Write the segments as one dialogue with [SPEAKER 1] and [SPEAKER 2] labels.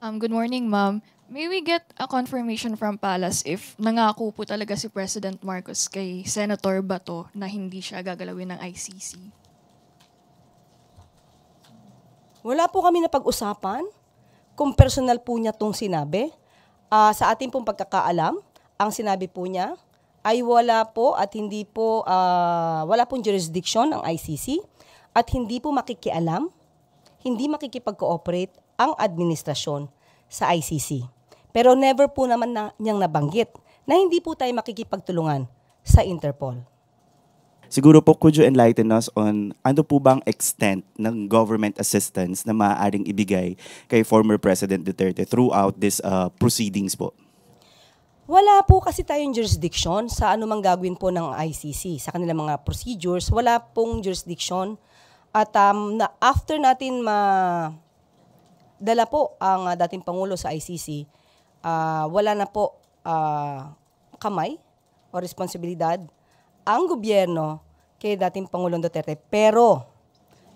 [SPEAKER 1] Good morning, ma'am. May we get a confirmation from Palace if nangako po talaga si President Marcos kay Senator Bato na hindi siya gagalawin ng ICC?
[SPEAKER 2] Wala po kami napag-usapan kung personal po niya itong sinabi. Sa ating pong pagkakaalam, ang sinabi po niya ay wala po at hindi po, wala pong jurisdiction ang ICC at hindi po makikialam, hindi makikipag-cooperate ang administrasyon sa ICC. Pero never po naman niyang nabanggit na hindi po tayo makikipagtulungan sa Interpol.
[SPEAKER 3] Siguro po, could you enlighten us on ano po bang extent ng government assistance na maaaring ibigay kay former President Duterte throughout this proceedings po?
[SPEAKER 2] Wala po kasi tayong jurisdiction sa anumang gagawin po ng ICC, sa kanilang mga procedures. Wala pong jurisdiction. At after natin dala po ang dating Pangulo sa ICC, wala na po kamay o responsibilidad ang gobyerno kay dating Pangulong Duterte. Pero,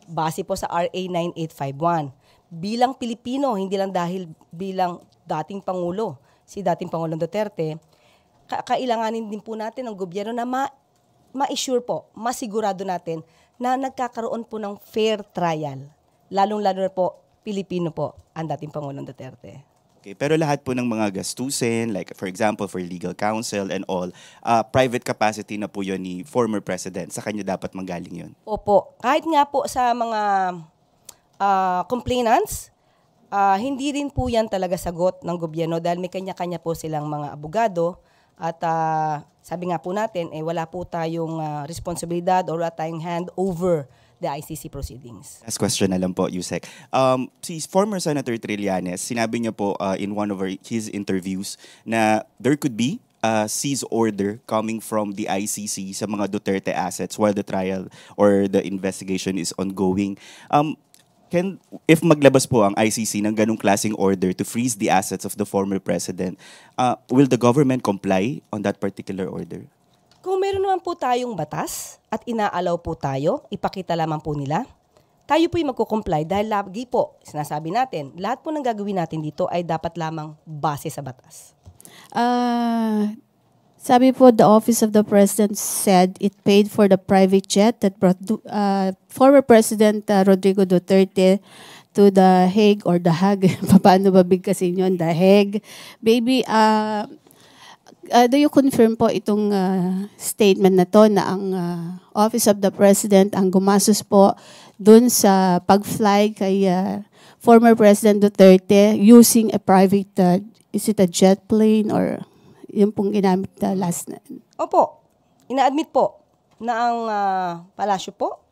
[SPEAKER 2] base po sa RA 9851, bilang Pilipino, hindi lang dahil bilang dating Pangulo, si dating Pangulong Duterte, kailanganin din po natin ng gobyerno na ma-assure po, masigurado natin na nagkakaroon po ng fair trial. Lalong-lalo na po, Pilipino po ang dating Pangulong Duterte.
[SPEAKER 3] Okay, pero lahat po ng mga gastusin, like for example, for legal counsel and all, private capacity na po yun ni former president. Sa kanya dapat manggaling yun.
[SPEAKER 2] Opo. Kahit nga po sa mga complainants, hindi rin po yan talaga sagot ng gobyerno dahil may kanya-kanya po silang mga abogado at sabi nga po natin, wala po tayong responsibilidad or wala tayong hand over the ICC proceedings.
[SPEAKER 3] Last question na lang po, Yusek. Si former Senator Trillanes, sinabi niya po in one of his interviews na there could be a seize order coming from the ICC sa mga Duterte assets while the trial or the investigation is ongoing. If maglabas po ang ICC ng ganong klaseng order to freeze the assets of the former president, will the government comply on that particular order?
[SPEAKER 2] Kung meron naman po tayong batas at inaalaw po tayo, ipakita lamang po nila, tayo po'y magkukomply dahil lagi po, sinasabi natin, lahat po ng gagawin natin dito ay dapat lamang base sa batas.
[SPEAKER 4] Sabi po, the Office of the President said it paid for the private jet that brought former President Rodrigo Duterte to The Hague or The Hague. Paano ba bigkasin yun? The Hague. Baby, do you confirm po itong statement na to na ang Office of the President ang gumastos po dun sa pag-fly kay former President Duterte using a private, is it a jet plane or yung pong ginamit na last na?
[SPEAKER 2] Opo, ina-admit po na ang palasyo po,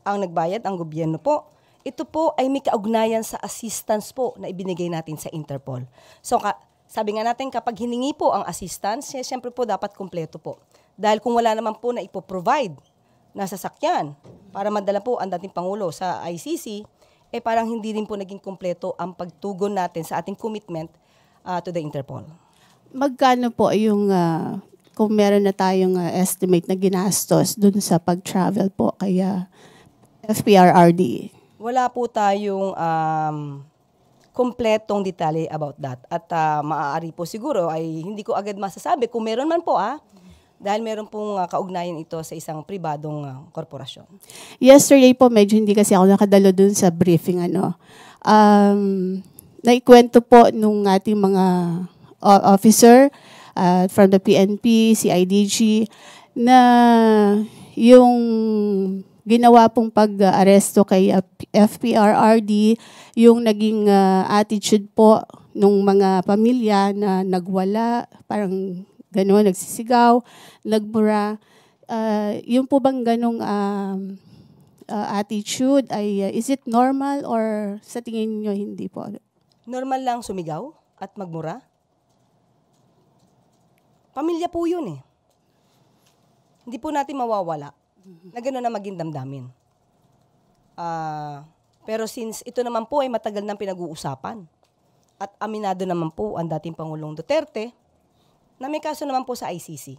[SPEAKER 2] ang nagbayad, ang gobyerno po. Ito po ay may kaugnayan sa assistance po na ibinigay natin sa Interpol. So, sabi nga natin kapag hiningi po ang assistance, siyempre po dapat kumpleto po. Dahil kung wala naman po na ipoprovide na sasakyan para madala po ang dating Pangulo sa ICC, parang hindi rin po naging kumpleto ang pagtugon natin sa ating commitment to the Interpol.
[SPEAKER 4] Magkano po yung, kung meron na tayong estimate na ginastos dun sa pag-travel po kaya FPRRD?
[SPEAKER 2] Wala po tayong kompletong detalye about that. At maaari po siguro ay hindi ko agad masasabi kung meron man po dahil meron pong kaugnayan ito sa isang pribadong korporasyon.
[SPEAKER 4] Yesterday po, medyo hindi kasi ako nakadalo dun sa briefing. Naikwento po nung ating mga officer from the PNP, CIDG, na yung ginawa pong pag-aresto kay FPRRD, yung naging attitude po nung mga pamilya na nagwala, parang gano'n, nagsisigaw, nagmura. Yung po bang ganong attitude, ay is it normal or sa tingin nyo hindi po?
[SPEAKER 2] Normal lang sumigaw at magmura? Pamilya po yun Hindi po natin mawawala na gano'n na maging damdamin. Pero since ito naman po ay matagal nang pinag-uusapan at aminado naman po ang dating Pangulong Duterte na may kaso naman po sa ICC.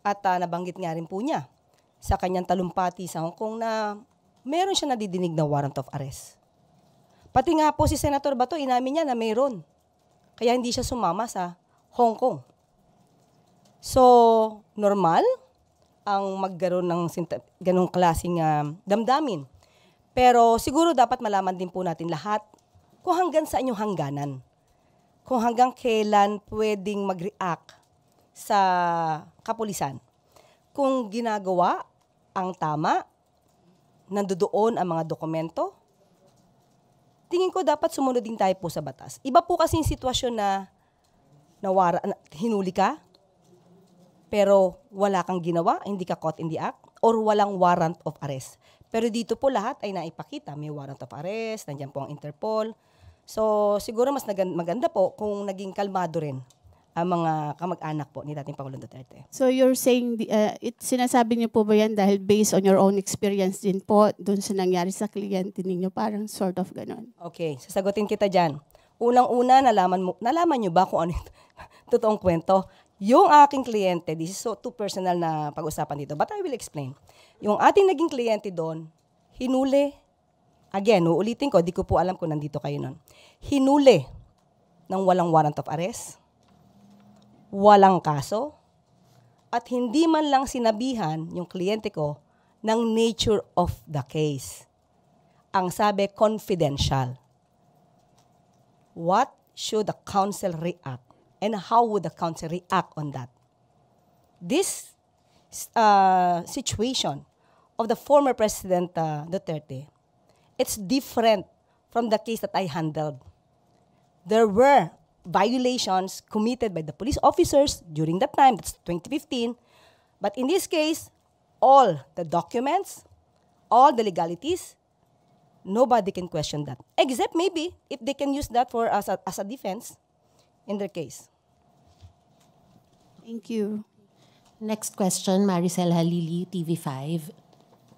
[SPEAKER 2] At nabanggit nga rin po niya sa kanyang talumpati sa Hong Kong na meron siya nadidinig na warrant of arrest. Pati nga po si Senator Bato, inamin niya na mayroon. Kaya hindi siya sumama sa Hong Kong. So, normal ang magkaroon ng ganong klaseng damdamin. Pero siguro dapat malaman din po natin lahat kung hanggang saan yung hangganan. Kung hanggang kailan pwedeng mag-react sa kapulisan. Kung ginagawa ang tama, nandoon ang mga dokumento, tingin ko dapat sumunod din tayo po sa batas. Iba po kasi yung sitwasyon na hinuli ka, pero wala kang ginawa, hindi ka caught in the act, or walang warrant of arrest. Pero dito po lahat ay naipakita. May warrant of arrest, nandiyan po ang Interpol. So siguro mas maganda po kung naging kalmado rin ang mga kamag-anak po ni dating Pangulong Duterte.
[SPEAKER 4] So you're saying, sinasabi niyo po ba yan dahil based on your own experience din po dun sa nangyari sa kliyente ninyo? Parang sort of ganon.
[SPEAKER 2] Okay, sasagutin kita dyan. Unang-una, nalaman nyo ba kung ano yung totoong kwento? Yung aking kliyente, this is so too personal na pag-usapan dito, but I will explain. Yung ating naging kliyente doon, hinuli, again, uulitin ko, di ko po alam kung nandito kayo nun. Hinuli ng walang warrant of arrest, walang kaso, at hindi man lang sinabihan yung kliyente ko ng nature of the case. Ang sabi, confidential. What should the counsel react? And how would the counsel react on that? This situation of the former President Duterte, it's different from the case that I handled. There were violations committed by the police officers during that time, that's 2015. But in this case, all the documents, all the legalities, nobody can question that. Except maybe if they can use that for as a defense in their case.
[SPEAKER 4] Thank you.
[SPEAKER 5] Next question, Maricel Halili, TV5.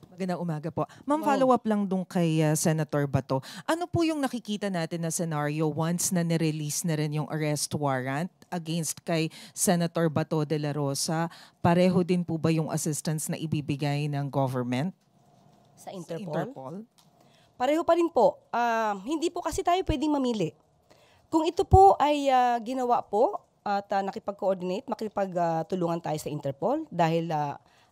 [SPEAKER 6] Magandang umaga po. Ma'am, follow-up lang dun kay Senator Bato. Ano po yung nakikita natin na scenario once na nirelease na rin yung arrest warrant against kay Senator Bato de la Rosa? Pareho din po ba yung assistance na ibibigay ng government?
[SPEAKER 2] Sa Interpol?
[SPEAKER 6] Interpol?
[SPEAKER 2] Pareho pa rin po. Hindi po kasi tayo pwedeng mamili. Kung ito po ay ginawa po at nakipag-coordinate, makipagtulungan tayo sa Interpol dahil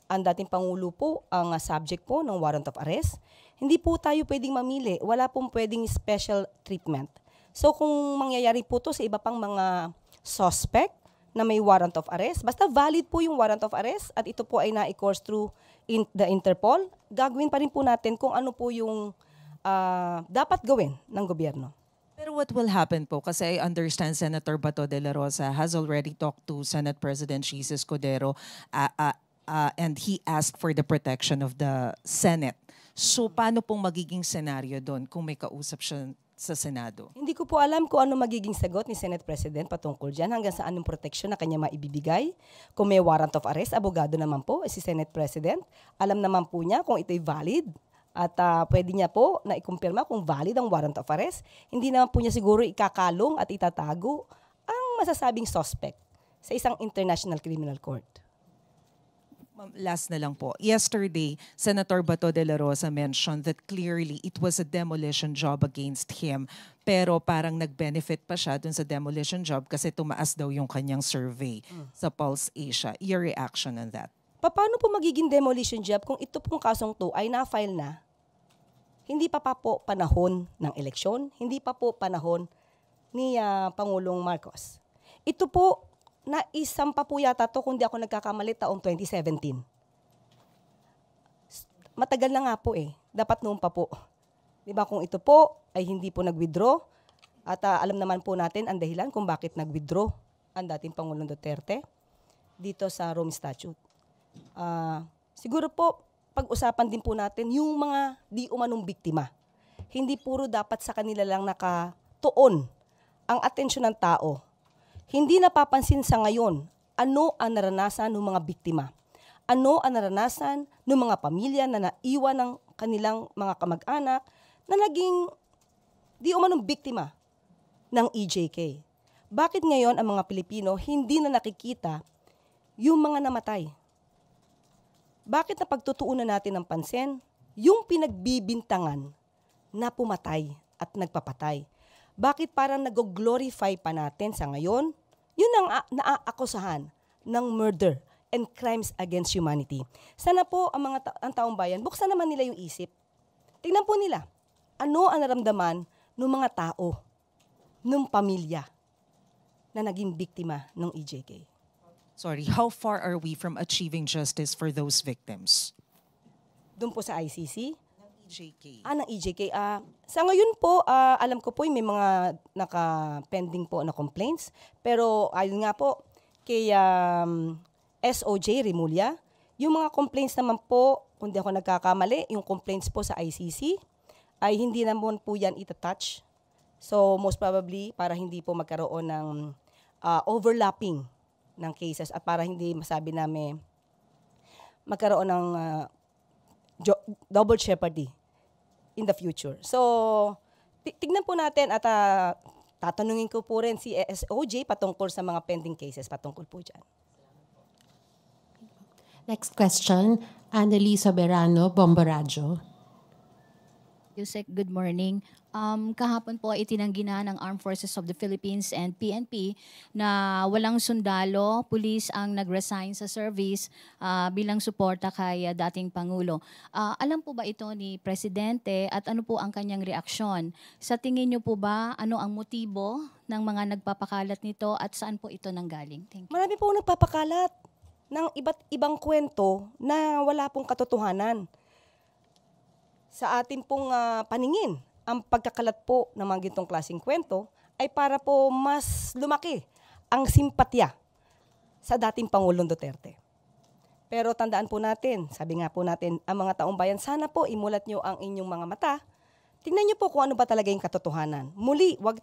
[SPEAKER 2] ang dating Pangulo po ang subject po ng warrant of arrest, hindi po tayo pwedeng mamili. Wala pong pwedeng special treatment. So kung mangyayari po to sa iba pang mga suspect na may warrant of arrest, basta valid po yung warrant of arrest at ito po ay na-course through the Interpol, gagawin pa rin po natin kung ano po yung dapat gawin ng gobyerno.
[SPEAKER 6] Pero what will happen po? Kasi I understand Senator Bato de la Rosa has already talked to Senate President Chis Escudero and he asked for the protection of the Senate. So paano pong magiging senaryo doon kung may kausap siya sa Senado?
[SPEAKER 2] Hindi ko po alam kung ano magiging sagot ni Senate President patungkol dyan, hanggang saan yung protection na kanya maibibigay. Kung may warrant of arrest, abogado naman po si Senate President. Alam naman po niya kung ito'y valid. At pwede niya po na ikumpirma kung valid ang warrant of arrest. Hindi naman po niya siguro ikakalong at itatago ang masasabing suspect sa isang international criminal court.
[SPEAKER 6] Last na lang po. Yesterday, Senator Bato de la Rosa mentioned that clearly it was a demolition job against him. Pero parang nag-benefit pa siya dun sa demolition job kasi tumaas daw yung kanyang survey sa Pulse Asia. Your reaction on that?
[SPEAKER 2] Paano po magiging demolition job kung ito pong kasong to ay na-file na? Hindi pa po panahon ng eleksyon, hindi pa po panahon ni Pangulong Marcos. Ito po, naisampa po yata to, kung di ako nagkakamali, taong 2017. Matagal na nga po dapat noon pa po. Diba kung ito po ay hindi po nag-withdraw, at alam naman po natin ang dahilan kung bakit nag-withdraw ang dating Pangulong Duterte dito sa Rome Statute. Siguro po, pag-usapan din po natin yung mga di umanong biktima. Hindi puro dapat sa kanila lang nakatuon ang atensyon ng tao. Hindi napapansin sa ngayon ano ang naranasan ng mga biktima. Ano ang naranasan ng mga pamilya na naiwan ng kanilang mga kamag-anak na naging di umanong biktima ng EJK. Bakit ngayon ang mga Pilipino hindi na nakikita yung mga namatay? Bakit napagtutuunan natin ng pansin yung pinagbibintangan na pumatay at nagpapatay. Bakit parang nag-glorify pa natin sa ngayon? Yun ang naaakusahan ng murder and crimes against humanity. Sana po ang taong bayan, buksan naman nila yung isip. Tingnan po nila, ano ang naramdaman ng mga tao, ng pamilya na naging biktima ng EJK.
[SPEAKER 6] Sorry, how far are we from achieving justice for those victims?
[SPEAKER 2] Doon po sa ICC,
[SPEAKER 6] EJK.
[SPEAKER 2] ng EJK. Sa ngayon po, alam ko po may mga naka-pending po na complaints. Pero ayun nga po, kay SOJ Rimulya, yung mga complaints naman po, kung di ako nagkakamali, yung complaints po sa ICC, ay hindi naman po yan itatouch. So most probably, para hindi po magkaroon ng overlapping ng cases at para hindi masabi namin magkaroon ng double jeopardy in the future. So, tignan po natin at tatanungin ko po rin si SOJ patungkol sa mga pending cases patungkol po dyan.
[SPEAKER 5] Next question, Annalisa Berano, Bomboradio.
[SPEAKER 7] Yusek, good morning. Kahapon po itinanggi na ng Armed Forces of the Philippines and PNP na walang sundalo, pulis ang nag-resign sa service bilang suporta kay dating Pangulo. Alam po ba ito ni Presidente at ano po ang kanyang reaksyon? Sa tingin niyo po ba ano ang motibo ng mga nagpapakalat nito at saan po ito nanggaling? Thank you.
[SPEAKER 2] Marami po nagpapakalat ng iba't ibang kwento na wala pong katotohanan. Sa ating pong paningin, ang pagkakalat po ng mga gintong klaseng kwento ay para po mas lumaki ang simpatya sa dating Pangulong Duterte. Pero tandaan po natin, sabi nga po natin, ang mga taong bayan, sana po imulat nyo ang inyong mga mata. Tingnan nyo po kung ano ba talaga yung katotohanan. Muli, wag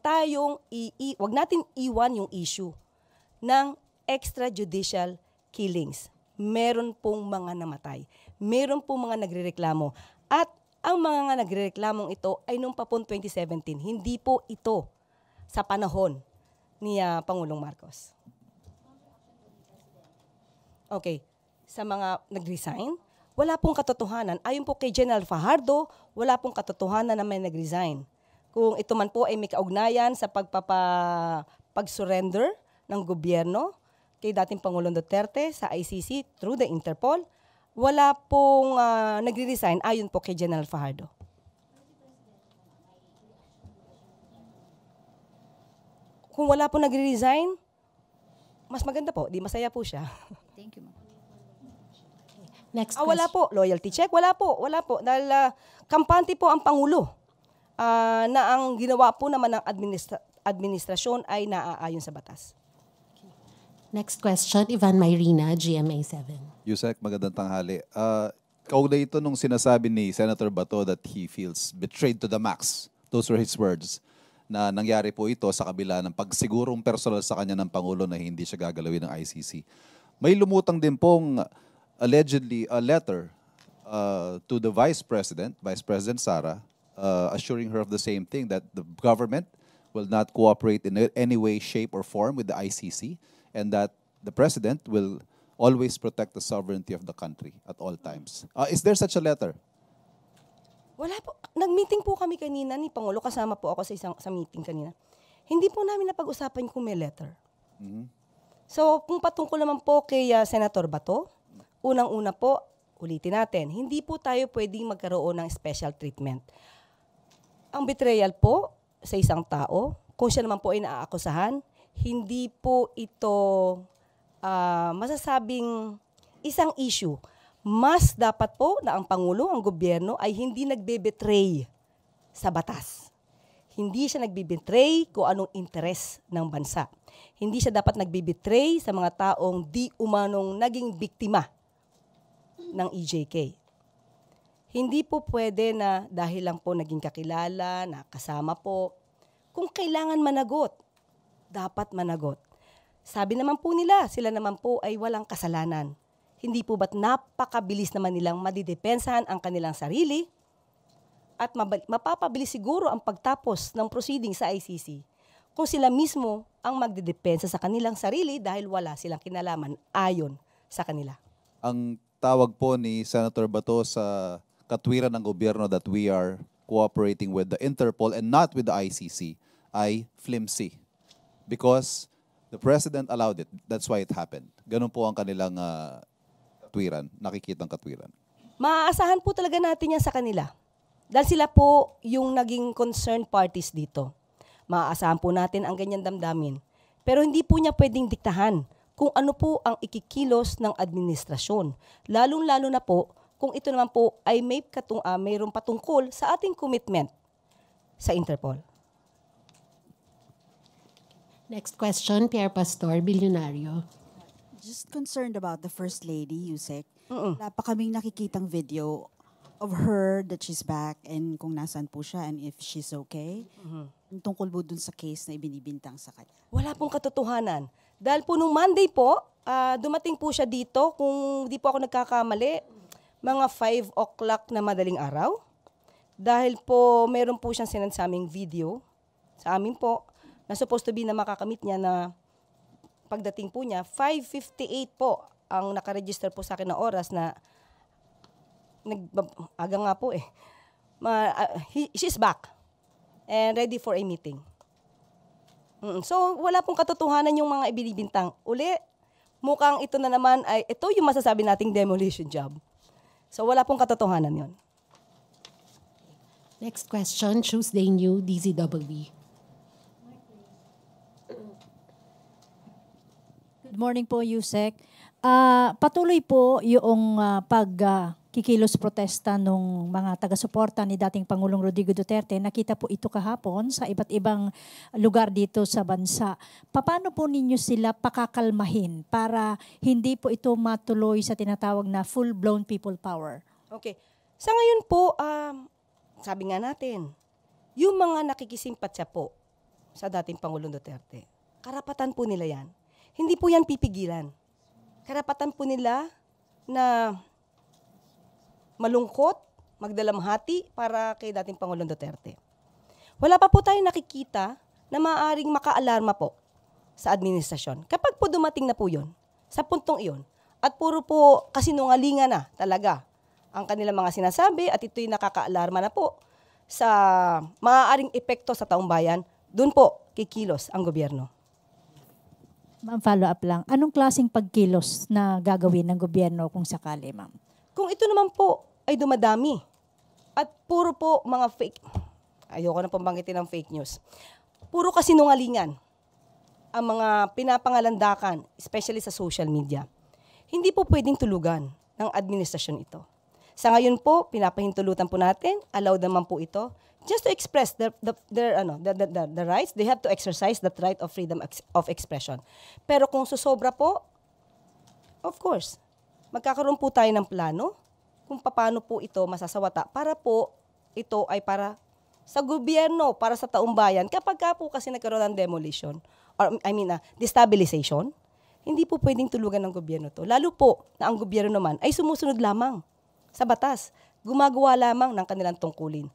[SPEAKER 2] natin iwan yung issue ng extrajudicial killings. Meron pong mga namatay. Meron pong mga nagrereklamo. At ang mga nagrereklamong ito ay noong papon 2017. Hindi po ito sa panahon ni Pangulong Marcos. Okay. Sa mga nag-resign, wala pong katotohanan. Ayon po kay General Fajardo, wala pong katotohanan na may nag-resign. Kung ito man po ay may kaugnayan sa pag-surrender ng gobyerno kay dating Pangulong Duterte sa ICC through the Interpol, wala pong nagre-resign ayon po kay General Fajardo. Kung wala pong nagre-resign, mas maganda po, di masaya po siya.
[SPEAKER 7] Thank you, ma'am.
[SPEAKER 5] Next
[SPEAKER 2] Wala
[SPEAKER 5] question.
[SPEAKER 2] po. Loyalty check? Wala po. Dahil kampante po ang Pangulo na ang ginawa po naman ng administrasyon ay naaayon sa batas.
[SPEAKER 5] Next question, Ivan Mayrina, GMA7.
[SPEAKER 8] Yusek, magandang tanghali. Kaugnay ito nung sinasabi ni Senator Bato that he feels betrayed to the max. Those were his words. Na nangyari po ito sa kabila ng pagsigurong personal sa kanya ng Pangulo na hindi siya gagalawin ng ICC. May lumutang din pong allegedly a letter to the Vice President Sara, assuring her of the same thing, that the government will not cooperate in any way, shape, or form with the ICC, and that the President will always protect the sovereignty of the country at all times. Is there such a letter?
[SPEAKER 2] Wala po. Nag-meeting po kami kanina ni Pangulo. Kasama po ako sa meeting kanina. Hindi po namin napag-usapan kung may letter. So, kung patungkol naman po kay Senator Bato, unang-una po, ulitin natin, hindi po tayo pwedeng magkaroon ng special treatment. Ang betrayal po sa isang tao, kung siya naman po ay naaakusahan, hindi po ito masasabing isang issue. Mas dapat po na ang Pangulo, ang gobyerno, ay hindi nagbe-betray sa batas. Hindi siya nagbe-betray kung anong interes ng bansa. Hindi siya dapat nagbe-betray sa mga taong di umanong naging biktima ng EJK. Hindi po pwede na dahil lang po naging kakilala, nakasama po, kung kailangan managot, dapat managot. Sabi naman po nila, sila naman po ay walang kasalanan. Hindi po ba't napakabilis naman nilang madidepensahan ang kanilang sarili at mapapabilis siguro ang pagtapos ng proceeding sa ICC kung sila mismo ang magdidepensa sa kanilang sarili dahil wala silang kinalaman ayon sa kanila.
[SPEAKER 8] Ang tawag po ni Senator Bato sa katwiran ng gobyerno that we are cooperating with the Interpol and not with the ICC ay flimsy. Because the President allowed it. That's why it happened. Ganun po ang kanilang katwiran, nakikitang katwiran.
[SPEAKER 2] Maaasahan po talaga natin yan sa kanila. Dahil sila po yung naging concerned parties dito. Maaasahan po natin ang ganyan damdamin. Pero hindi po niya pwedeng diktahan kung ano po ang ikikilos ng administrasyon. Lalong-lalo na po kung ito naman po ay mayroong patungkol sa ating commitment sa Interpol.
[SPEAKER 5] Next question, Pierre Pastor, Bilyonaryo.
[SPEAKER 9] Just concerned about the First Lady, Yusek. Wala pa kaming nakikitang video of her that she's back and kung nasaan po siya and if she's okay. Tungkol po dun sa case na ibinibintang sa kanya.
[SPEAKER 2] Wala pong katotohanan. Dahil po nung Monday po, dumating po siya dito, kung di po ako nagkakamali, mga 5 o'clock na madaling araw. Dahil po meron po siyang sinansaming video sa amin po, na supposed to be na makakamit niya na pagdating po niya, 5:58 po ang nakaregister po sa akin na oras na aga nga po she's back and ready for a meeting. So, wala pong katotohanan yung mga ibinibintang. Uli, mukhang ito na naman ay, ito yung masasabi nating demolition job. So, wala pong katotohanan yon.
[SPEAKER 5] Next question, Tuesday New, DZW.
[SPEAKER 10] Good morning po, Yusek. Patuloy po yung pagkikilos protesta ng mga taga-suporta ni dating Pangulong Rodrigo Duterte. Nakita po ito kahapon sa iba't ibang lugar dito sa bansa. Paano po ninyo sila pakakalmahin para hindi po ito matuloy sa tinatawag na full-blown people power?
[SPEAKER 2] Okay. Sa ngayon po, sabi nga natin, yung mga nakikisimpatya po sa dating Pangulong Duterte, karapatan po nila yan. Hindi po yan pipigilan. Karapatan po nila na malungkot, magdalamhati para kay dating Pangulong Duterte. Wala pa po tayong nakikita na maaaring makaalarma po sa administrasyon. Kapag po dumating na po yun, sa puntong iyon, at puro po kasinungalingan na talaga ang kanilang mga sinasabi at ito'y nakakaalarma na po sa maaaring epekto sa taong bayan, dun po kikilos ang gobyerno.
[SPEAKER 10] Ma'am, follow up lang. Anong klaseng pagkilos na gagawin ng gobyerno kung sakali, ma'am?
[SPEAKER 2] Kung ito naman po ay dumadami at puro po mga fake, ayoko na pambanggitin ng fake news, puro kasinungalingan ang mga pinapangalandakan, especially sa social media, hindi po pwedeng tulugan ng administrasyon ito. Sa ngayon po, pinapahintulutan po natin, allowed naman po ito, just to express the rights. They have to exercise that right of freedom of expression. Pero kung susobra po, of course, magkakaroon po tayo ng plano kung paano po ito masasawata para po ito ay para sa gobyerno, para sa taong bayan. Kapag ka po kasi nagkaroon ng demolition, or destabilization, hindi po pwedeng tulugan ng gobyerno to. Lalo po na ang gobyerno naman ay sumusunod lamang sa batas. Gumagawa lamang ng kanilang tungkulin.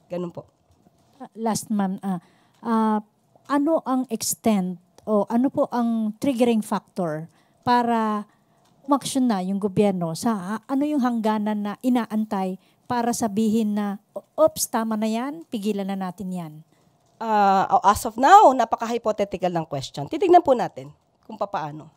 [SPEAKER 2] Ganun po.
[SPEAKER 10] Last, ma'am, ano ang extent o ano po ang triggering factor para umaksyon na yung gobyerno sa ano yung hangganan na inaantay para sabihin na, oops, tama na yan, pigilan na natin yan?
[SPEAKER 2] As of now, napaka-hypothetical ng question. Titignan po natin kung paano.